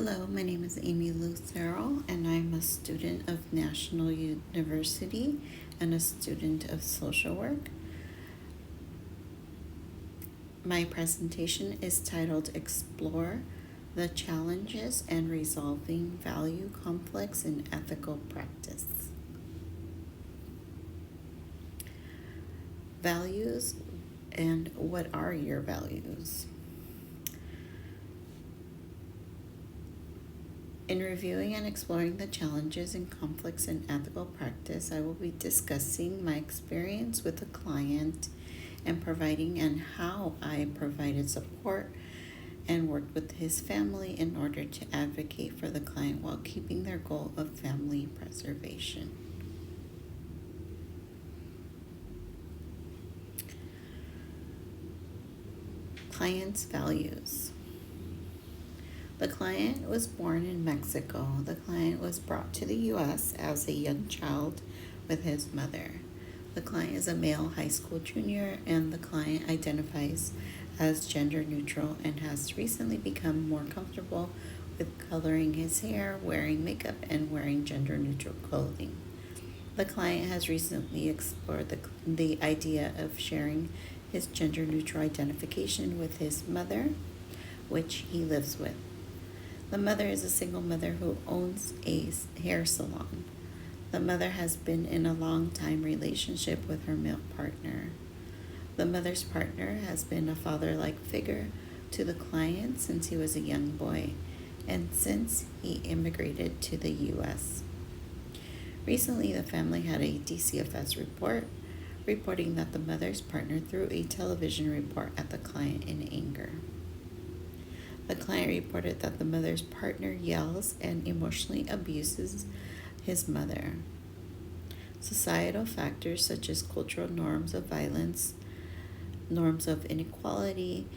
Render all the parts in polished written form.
Hello, my name is Amy Lucero, and I'm a student of National University and a student of social work. My presentation is titled Explore the Challenges and Resolving Value Conflicts in Ethical Practice. Values, and what are your values? In reviewing and exploring the challenges and conflicts in ethical practice, I will be discussing my experience with a client and providing and how I provided support and worked with his family in order to advocate for the client while keeping their goal of family preservation. Client's values. The client was born in Mexico. The client was brought to the U.S. as a young child with his mother. The client is a male high school junior, and the client identifies as gender neutral and has recently become more comfortable with coloring his hair, wearing makeup, and wearing gender neutral clothing. The client has recently explored the idea of sharing his gender neutral identification with his mother, which he lives with. The mother is a single mother who owns a hair salon. The mother has been in a long-time relationship with her male partner. The mother's partner has been a father-like figure to the client since he was a young boy and since he immigrated to the U.S. Recently, the family had a DCFS report reporting that the mother's partner threw a television report at the client in anger. The client reported that the mother's partner yells and emotionally abuses his mother. Societal factors such as cultural norms of violence, norms of inequality,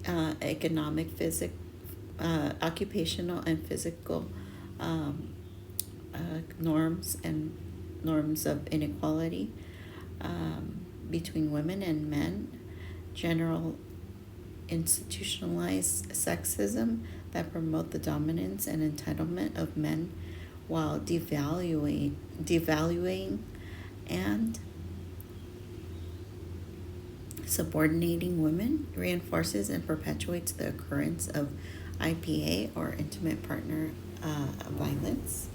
economic, occupational, and physical norms and norms of inequality between women and men, general institutionalized sexism that promote the dominance and entitlement of men while devaluing and subordinating women reinforces and perpetuates the occurrence of IPA or intimate partner violence.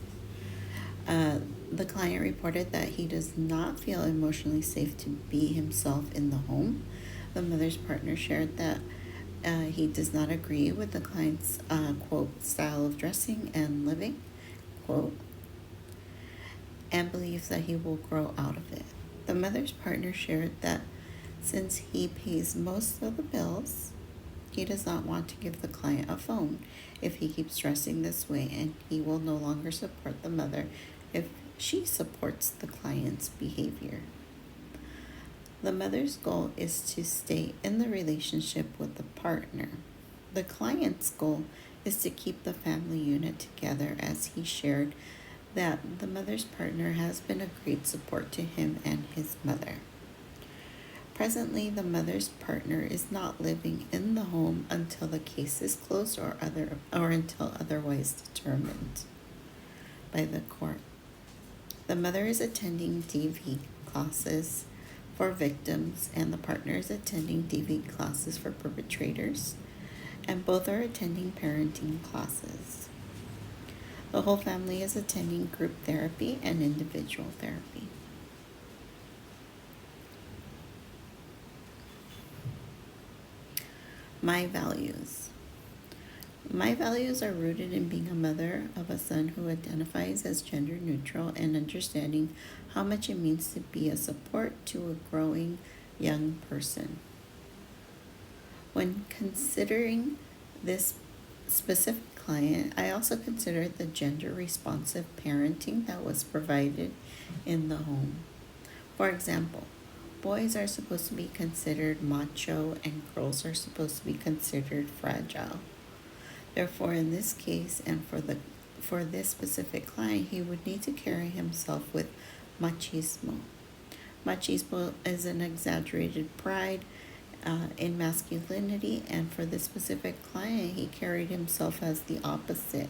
The client reported that he does not feel emotionally safe to be himself in the home. The mother's partner shared that he does not agree with the client's, quote, style of dressing and living, quote, and believes that he will grow out of it. The mother's partner shared that since he pays most of the bills, he does not want to give the client a phone if he keeps dressing this way, and he will no longer support the mother if she supports the client's behavior. The mother's goal is to stay in the relationship with the partner. The client's goal is to keep the family unit together, as he shared that the mother's partner has been a great support to him and his mother. Presently, the mother's partner is not living in the home until the case is closed or until otherwise determined by the court. The mother is attending DV classes for victims, and the partner is attending DV classes for perpetrators, and both are attending parenting classes. The whole family is attending group therapy and individual therapy. My values. My values are rooted in being a mother of a son who identifies as gender neutral and understanding how much it means to be a support to a growing young person. When considering this specific client, I also considered the gender responsive parenting that was provided in the home. For example, boys are supposed to be considered macho and girls are supposed to be considered fragile. Therefore, in this case and for this specific client, he would need to carry himself with machismo. Machismo is an exaggerated pride in masculinity, and for this specific client, he carried himself as the opposite,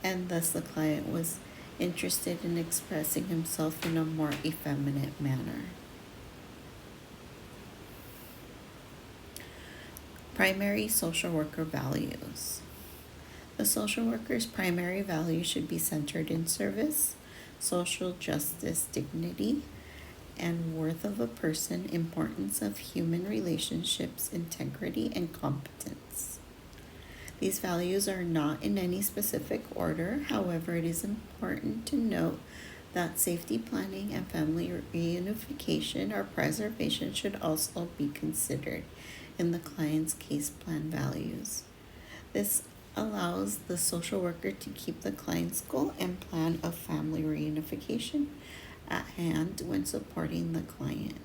and thus the client was interested in expressing himself in a more effeminate manner. Primary social worker values. The social worker's primary value should be centered in service, social justice, dignity, and worth of a person, importance of human relationships, integrity, and competence. These values are not in any specific order. However, it is important to note that safety planning and family reunification or preservation should also be considered in the client's case plan values. This allows the social worker to keep the client's goal and plan of family reunification at hand when supporting the client.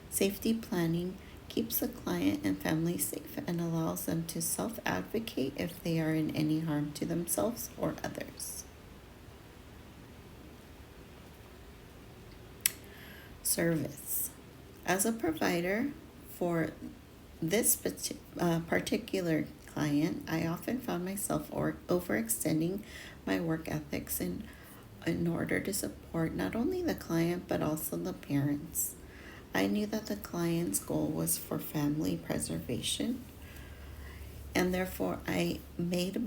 Safety planning keeps the client and family safe and allows them to self-advocate if they are in any harm to themselves or others. Service. As a provider for this particular client, I often found myself overextending my work ethics in order to support not only the client but also the parents. I knew that the client's goal was for family preservation, and therefore I made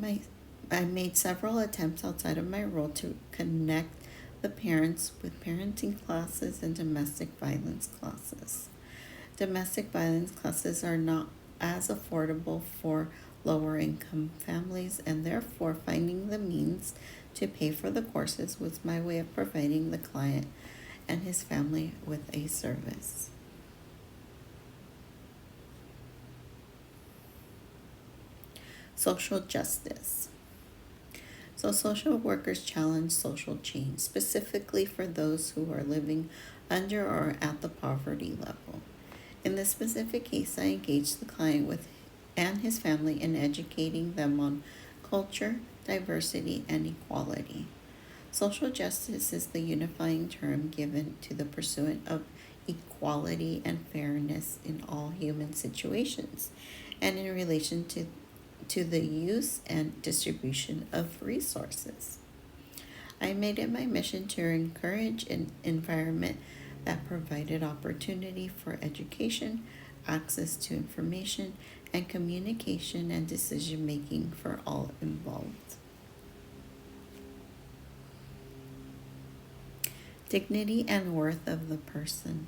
several attempts outside of my role to connect the parents with parenting classes and domestic violence classes. Domestic violence classes are not as affordable for lower income families, and therefore finding the means to pay for the courses was my way of providing the client and his family with a service. Social justice. So social workers challenge social change, specifically for those who are living under or at the poverty level. In this specific case, I engaged the client and his family in educating them on culture, diversity, and equality. Social justice is the unifying term given to the pursuit of equality and fairness in all human situations and in relation to the use and distribution of resources. I made it my mission to encourage an environment that provided opportunity for education, access to information, and communication and decision making for all involved. Dignity and worth of the person.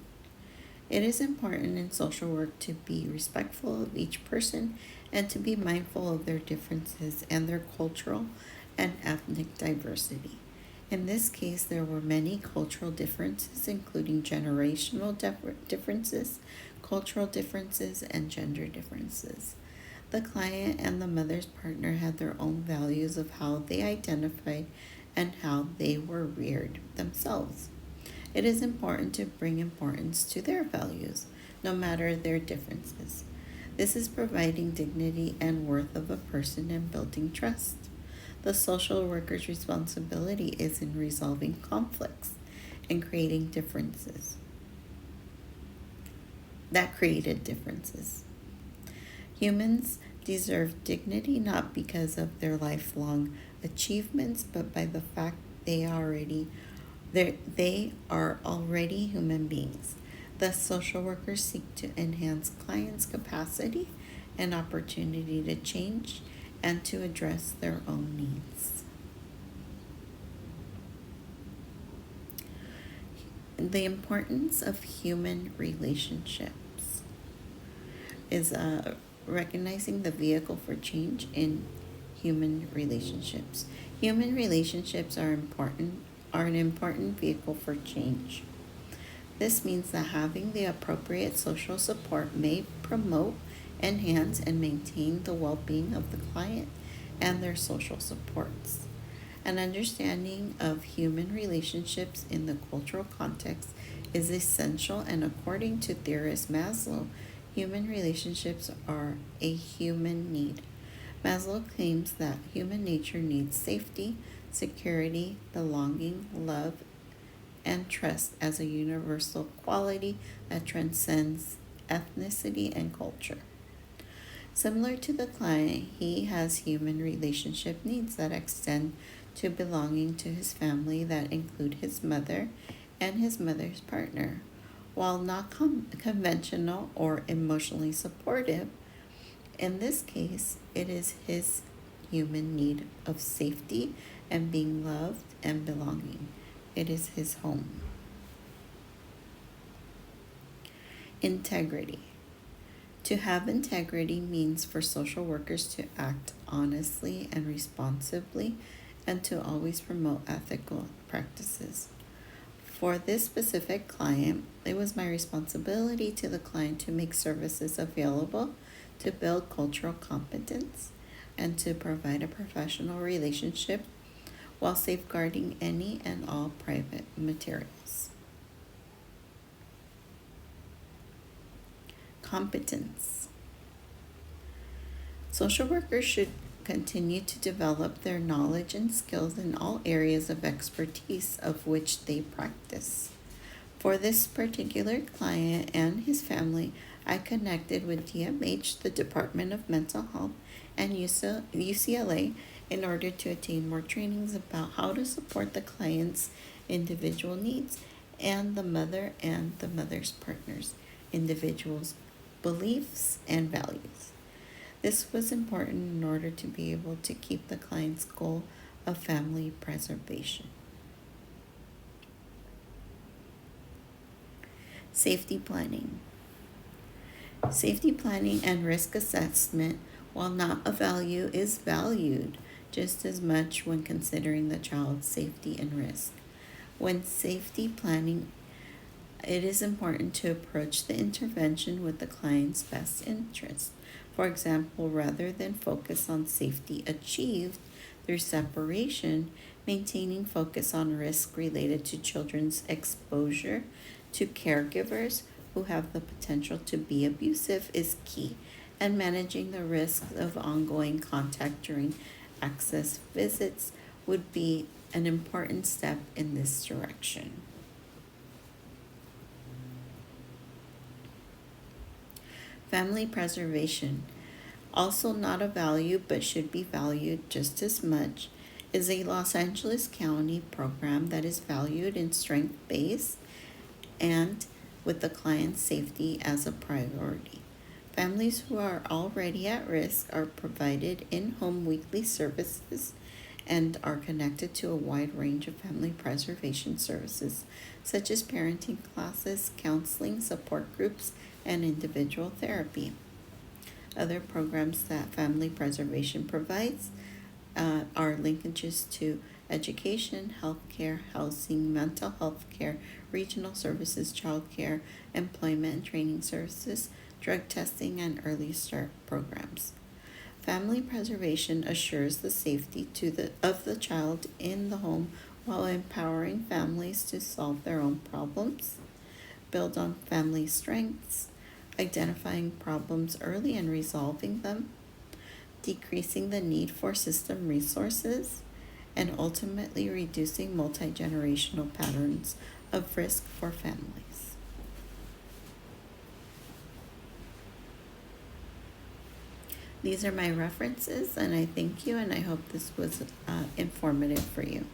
It is important in social work to be respectful of each person and to be mindful of their differences and their cultural and ethnic diversity. In this case, there were many cultural differences, including generational differences, cultural differences, and gender differences. The client and the mother's partner had their own values of how they identified and how they were reared themselves. It is important to bring importance to their values, no matter their differences. This is providing dignity and worth of a person and building trust. The social worker's responsibility is in resolving conflicts and creating differences that created differences. Humans deserve dignity not because of their lifelong achievements, but by the fact they are already human beings. Thus, social workers seek to enhance clients' capacity and opportunity to change and to address their own needs. The importance of human relationships is recognizing the vehicle for change in human relationships. Human relationships are an important vehicle for change. This means that having the appropriate social support may promote, enhance, and maintain the well-being of the client and their social supports. An understanding of human relationships in the cultural context is essential, and according to theorist Maslow, human relationships are a human need. Maslow claims that human nature needs safety, security, belonging, love, and trust as a universal quality that transcends ethnicity, and culture. Similar to the client, he has human relationship needs that extend to belonging to his family that include his mother and his mother's partner. While not conventional or emotionally supportive, in this case, it is his human need of safety and being loved and belonging. It is his home. Integrity. To have integrity means for social workers to act honestly and responsibly and to always promote ethical practices. For this specific client, it was my responsibility to the client to make services available, to build cultural competence, and to provide a professional relationship while safeguarding any and all private materials. Competence. Social workers should continue to develop their knowledge and skills in all areas of expertise of which they practice. For this particular client and his family, I connected with DMH, the Department of Mental Health, and UCLA in order to attain more trainings about how to support the client's individual needs and the mother's partners, individuals' beliefs and values. This was important in order to be able to keep the client's goal of family preservation. Safety planning. Safety planning and risk assessment, while not a value, is valued just as much when considering the child's safety and risk. When safety planning, it is important to approach the intervention with the client's best interest. For example, rather than focus on safety achieved through separation, maintaining focus on risk related to children's exposure to caregivers who have the potential to be abusive is key, and managing the risks of ongoing contact during access visits would be an important step in this direction. Family preservation, also not a value but should be valued just as much, is a Los Angeles County program that is valued in strength based and with the client's safety as a priority. Families who are already at risk are provided in-home weekly services and are connected to a wide range of family preservation services, such as parenting classes, counseling, support groups, and individual therapy. Other programs that family preservation provides are linkages to education, healthcare, housing, mental health care, regional services, childcare, employment and training services, drug testing, and early start programs. Family preservation assures the safety of the child in the home while empowering families to solve their own problems, build on family strengths, identifying problems early and resolving them, decreasing the need for system resources, and ultimately reducing multi-generational patterns of risk for families. These are my references, and I thank you, and I hope this was informative for you.